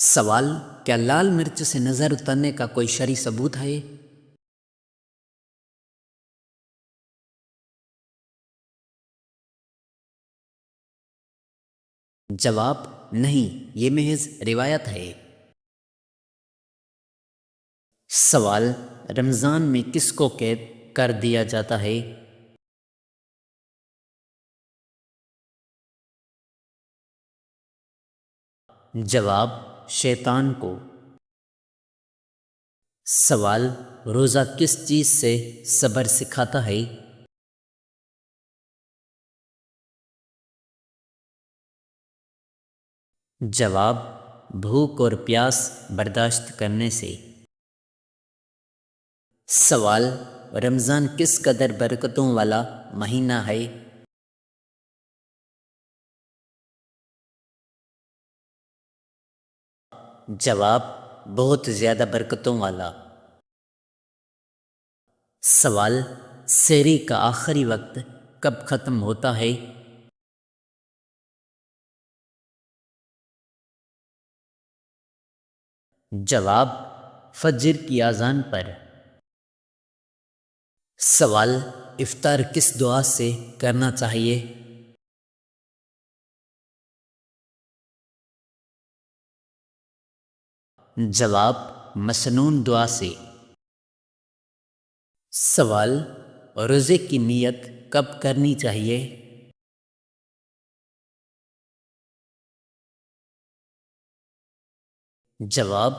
سوال: کیا لال مرچ سے نظر اترنے کا کوئی شرعی ثبوت ہے؟ جواب: نہیں، یہ محض روایت ہے۔ سوال: رمضان میں کس کو قید کر دیا جاتا ہے؟ جواب: شیطان کو۔ سوال: روزہ کس چیز سے صبر سکھاتا ہے؟ جواب: بھوک اور پیاس برداشت کرنے سے۔ سوال: رمضان کس قدر برکتوں والا مہینہ ہے؟ جواب: بہت زیادہ برکتوں والا۔ سوال: سحری کا آخری وقت کب ختم ہوتا ہے؟ جواب: فجر کی اذان پر۔ سوال: افطار کس دعا سے کرنا چاہیے؟ جواب: مسنون دعا سے۔ سوال: روزے کی نیت کب کرنی چاہیے؟ جواب: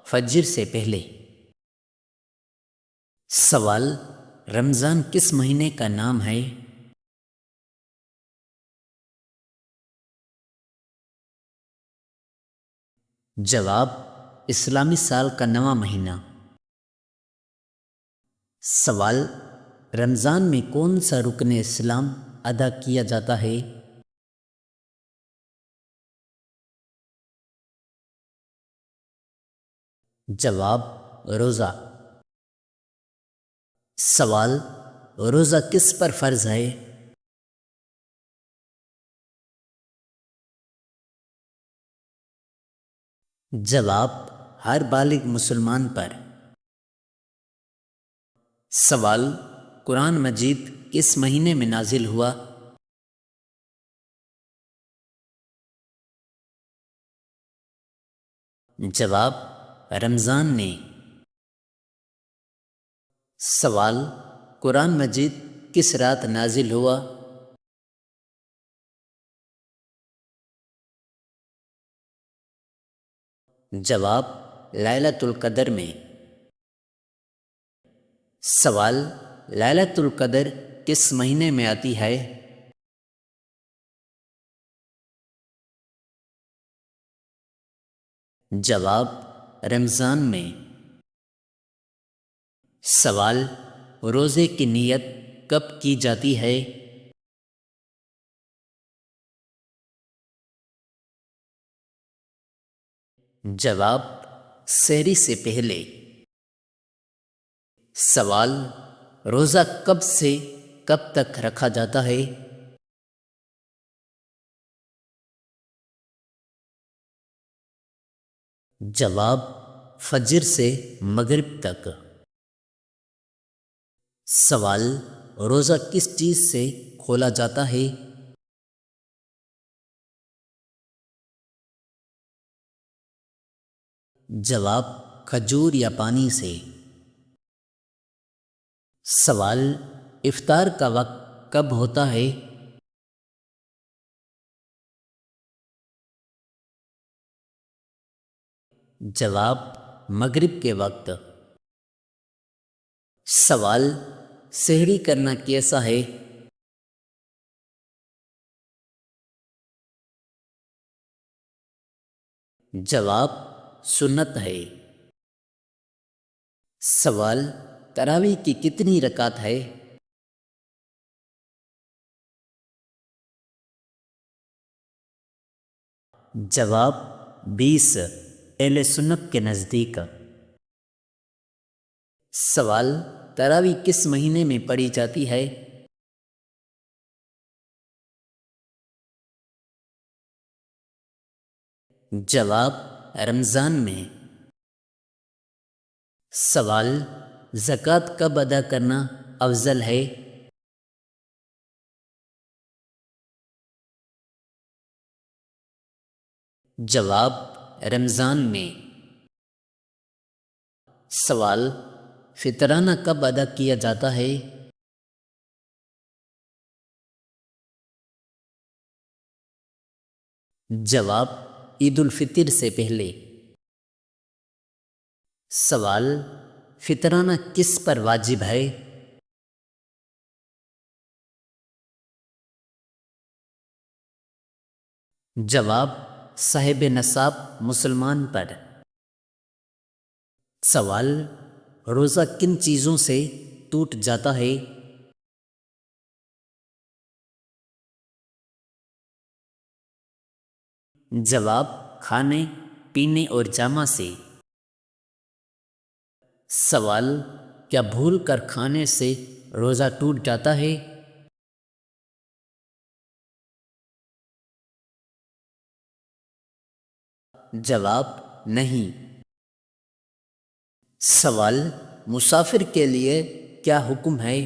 فجر سے پہلے۔ سوال: رمضان کس مہینے کا نام ہے؟ جواب: اسلامی سال کا 9واں مہینہ۔ سوال: رمضان میں کون سا رکن اسلام ادا کیا جاتا ہے؟ جواب: روزہ۔ سوال: روزہ کس پر فرض ہے؟ جواب: ہر بالغ مسلمان پر۔ سوال: قرآن مجید کس مہینے میں نازل ہوا؟ جواب: رمضان میں۔ سوال: قرآن مجید کس رات نازل ہوا؟ جواب: لیلۃ القدر میں۔ سوال: لیلۃ القدر کس مہینے میں آتی ہے؟ جواب: رمضان میں۔ سوال: روزے کی نیت کب کی جاتی ہے؟ جواب: سحری سے پہلے۔ سوال: روزہ کب سے کب تک رکھا جاتا ہے؟ جواب: فجر سے مغرب تک۔ سوال: روزہ کس چیز سے کھولا جاتا ہے؟ جواب: کھجور یا پانی سے۔ سوال: افطار کا وقت کب ہوتا ہے؟ جواب: مغرب کے وقت۔ سوال: سحری کرنا کیسا ہے؟ جواب: سنت ہے۔ سوال: تراویح کی کتنی رکعت ہے؟ جواب: 20 اہل سنت کے نزدیک۔ سوال: تراویح کس مہینے میں پڑھی جاتی ہے؟ جواب: رمضان میں. سوال: زکوٰۃ کب ادا کرنا افضل ہے؟ جواب: رمضان میں. سوال: فطرانہ کب ادا کیا جاتا ہے؟ جواب: عید الفطر سے پہلے. سوال: فطرانہ کس پر واجب ہے؟ جواب: صاحب نصاب مسلمان پر. سوال: روزہ کن چیزوں سے ٹوٹ جاتا ہے؟ جواب: کھانے پینے اور جامہ سے. سوال: کیا بھول کر کھانے سے روزہ ٹوٹ جاتا ہے؟ جواب: نہیں. سوال: مسافر کے لیے کیا حکم ہے؟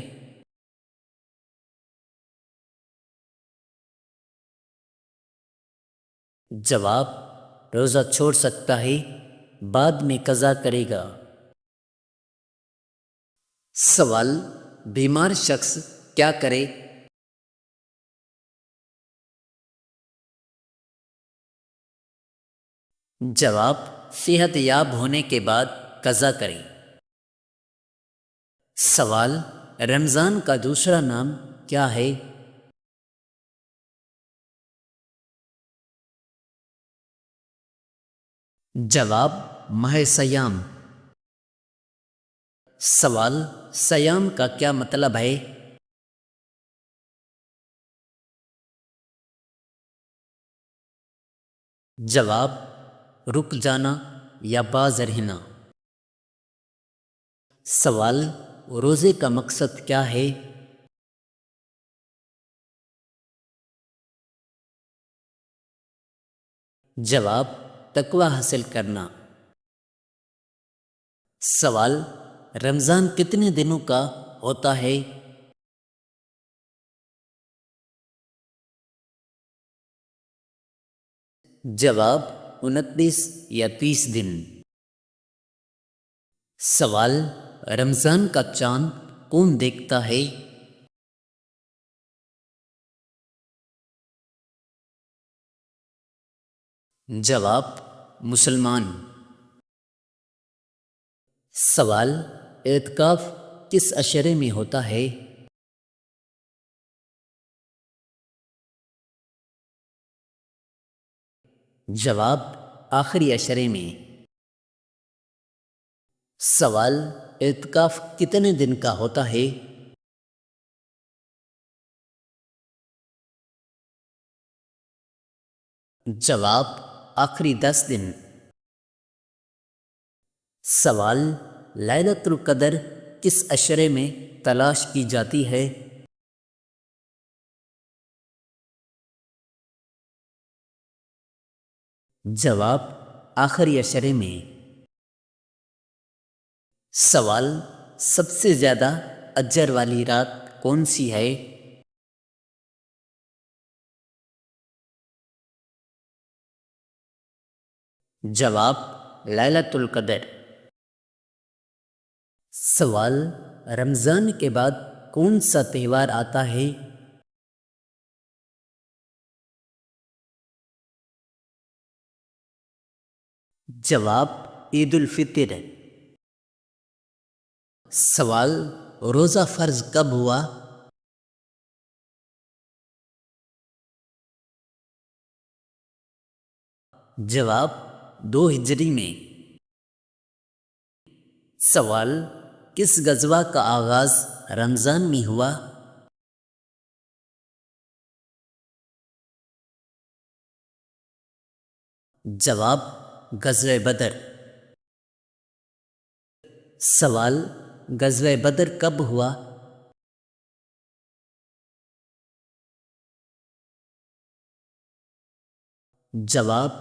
جواب: روزہ چھوڑ سکتا ہے، بعد میں قضا کرے گا. سوال: بیمار شخص کیا کرے؟ جواب: صحت یاب ہونے کے بعد قضا کرے. سوال: رمضان کا دوسرا نام کیا ہے؟ جواب: ماہ سیام. سوال: سیام کا کیا مطلب ہے؟ جواب: رک جانا یا باز رہنا. سوال: روزے کا مقصد کیا ہے؟ جواب: تقوی حاصل کرنا. سوال: رمضان کتنے دنوں کا ہوتا ہے؟ جواب: 29 یا 30 دن. سوال: رمضان کا چاند کون دیکھتا ہے؟ جواب: مسلمان. سوال: اعتکاف کس عشرے میں ہوتا ہے؟ جواب: آخری عشرے میں. سوال: اعتکاف کتنے دن کا ہوتا ہے؟ جواب: آخری 10 دن. سوال: لیلۃ القدر کس عشرے میں تلاش کی جاتی ہے؟ جواب: آخری عشرے میں. سوال: سب سے زیادہ اجر والی رات کون سی ہے؟ جواب: لیلۃ القدر. سوال: رمضان کے بعد کون سا تہوار آتا ہے؟ جواب: عید الفطر. سوال: روزہ فرض کب ہوا؟ جواب: 2 ہجری میں. سوال: کس غزوہ کا آغاز رمضان میں ہوا؟ جواب: غزوہ بدر. سوال: غزوہ بدر کب ہوا؟ جواب: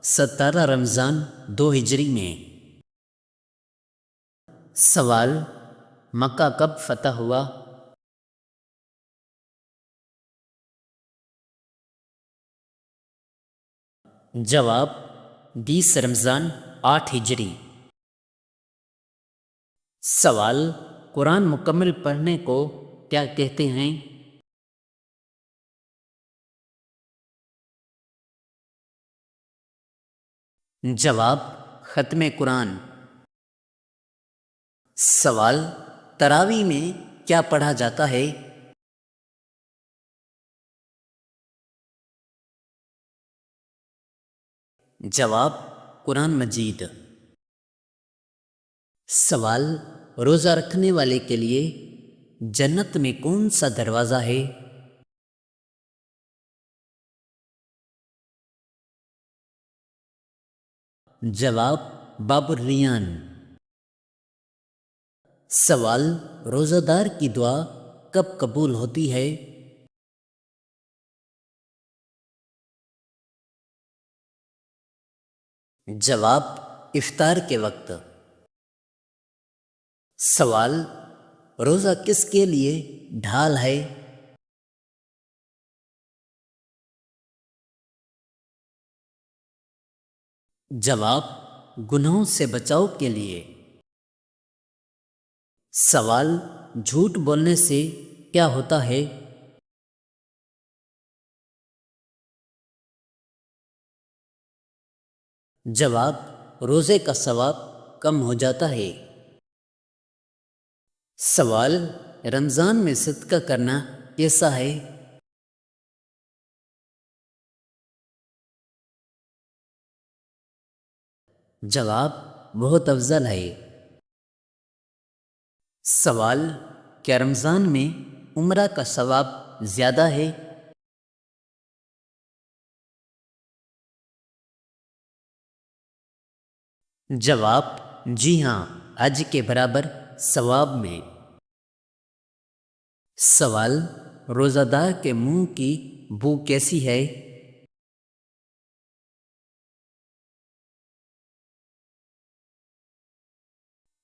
17 رمضان 2 ہجری میں۔ سوال: مکہ کب فتح ہوا؟ جواب: 20 رمضان 8 ہجری۔ سوال: قرآن مکمل پڑھنے کو کیا کہتے ہیں؟ جواب: ختم قرآن۔ سوال: تراویح میں کیا پڑھا جاتا ہے؟ جواب: قرآن مجید۔ سوال: روزہ رکھنے والے کے لیے جنت میں کون سا دروازہ ہے؟ جواب: باب الریان۔ سوال: روزہ دار کی دعا کب قبول ہوتی ہے؟ جواب: افطار کے وقت۔ سوال: روزہ کس کے لیے ڈھال ہے؟ جواب: گناہوں سے بچاؤ کے لیے۔ سوال: جھوٹ بولنے سے کیا ہوتا ہے؟ جواب: روزے کا ثواب کم ہو جاتا ہے۔ سوال: رمضان میں صدقہ کرنا کیسا ہے؟ جواب: بہت افضل ہے۔ سوال: کیا رمضان میں عمرہ کا ثواب زیادہ ہے؟ جواب: جی ہاں، حج کے برابر ثواب میں۔ سوال: روزہ دار کے منہ کی بو کیسی ہے؟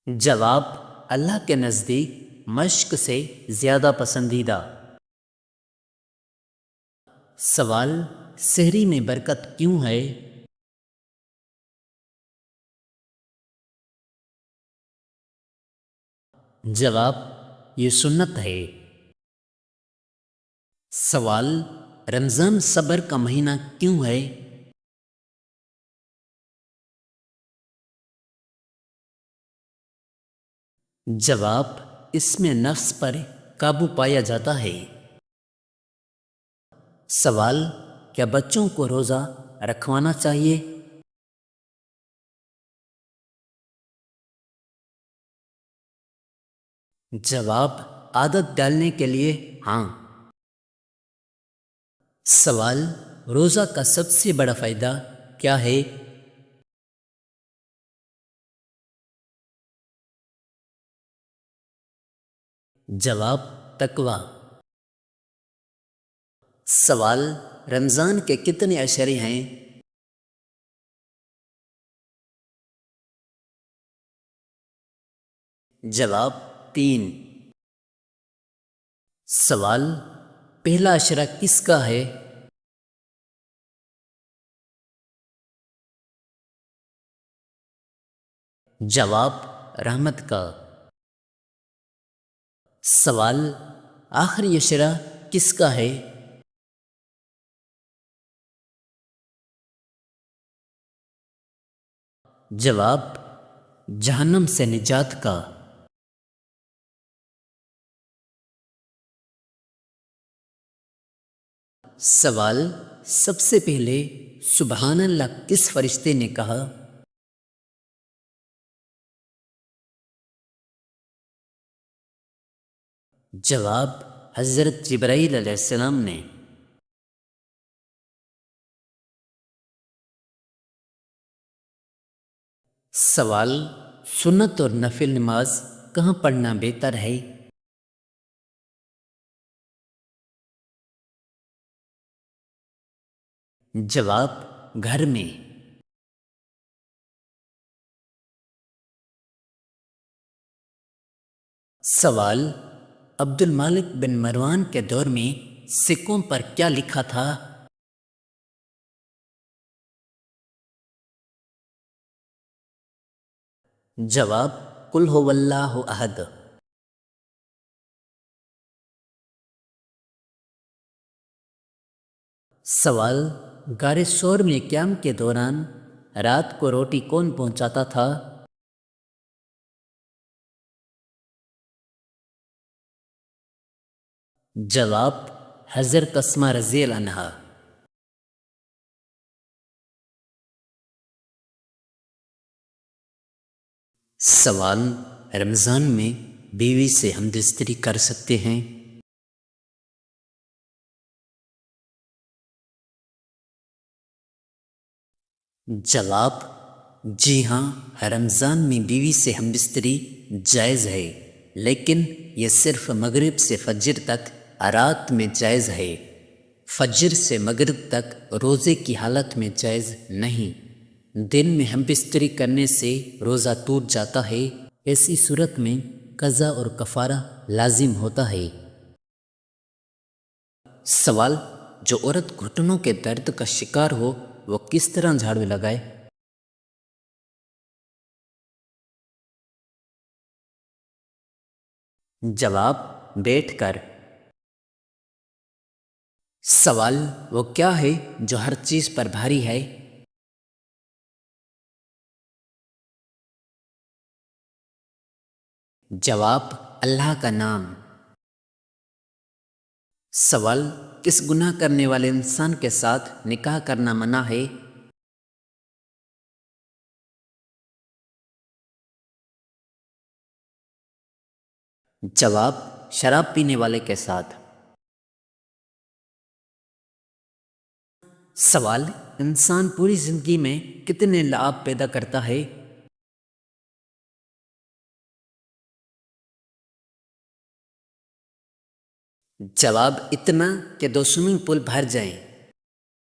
جواب: اللہ کے نزدیک مشک سے زیادہ پسندیدہ۔ سوال: سحری میں برکت کیوں ہے؟ جواب: یہ سنت ہے۔ سوال: رمضان صبر کا مہینہ کیوں ہے؟ جواب: اس میں نفس پر قابو پایا جاتا ہے۔ سوال: کیا بچوں کو روزہ رکھوانا چاہیے؟ جواب: عادت ڈالنے کے لیے ہاں۔ سوال: روزہ کا سب سے بڑا فائدہ کیا ہے؟ جواب: تقویٰ۔ سوال: رمضان کے کتنے عشرے ہیں؟ جواب: 3۔ سوال: پہلا عشرہ کس کا ہے؟ جواب: رحمت کا۔ سوال: آخری عشرہ کس کا ہے؟ جواب: جہنم سے نجات کا۔ سوال: سب سے پہلے سبحان اللہ کس فرشتے نے کہا؟ جواب: حضرت جبرائیل علیہ السلام نے۔ سوال: سنت اور نفل نماز کہاں پڑھنا بہتر ہے؟ جواب: گھر میں۔ سوال: عبد المالک بن مروان کے دور میں سکوں پر کیا لکھا تھا؟ جواب: قل هو اللہ احد۔ سوال: غار ثور میں قیام کے دوران رات کو روٹی کون پہنچاتا تھا؟ جواب: حضرت اسماء رضی اللہ عنہا۔ سوال: رمضان میں بیوی سے ہمدستری کر سکتے ہیں؟ جواب: جی ہاں، رمضان میں بیوی سے ہمبستری جائز ہے، لیکن یہ صرف مغرب سے فجر تک رات میں جائز ہے۔ فجر سے مغرب تک روزے کی حالت میں جائز نہیں۔ دن میں ہمبستری کرنے سے روزہ ٹوٹ جاتا ہے، ایسی صورت میں قضا اور کفارہ لازم ہوتا ہے۔ سوال: جو عورت گھٹنوں کے درد کا شکار ہو وہ کس طرح جھاڑو لگائے؟ جواب: بیٹھ کر۔ سوال: وہ کیا ہے جو ہر چیز پر بھاری ہے؟ جواب: اللہ کا نام۔ سوال: کس گناہ کرنے والے انسان کے ساتھ نکاح کرنا منع ہے؟ جواب: شراب پینے والے کے ساتھ۔ سوال: انسان پوری زندگی میں کتنے لعاب پیدا کرتا ہے؟ جواب: اتنا کہ 2 سوئمنگ پول بھر جائیں۔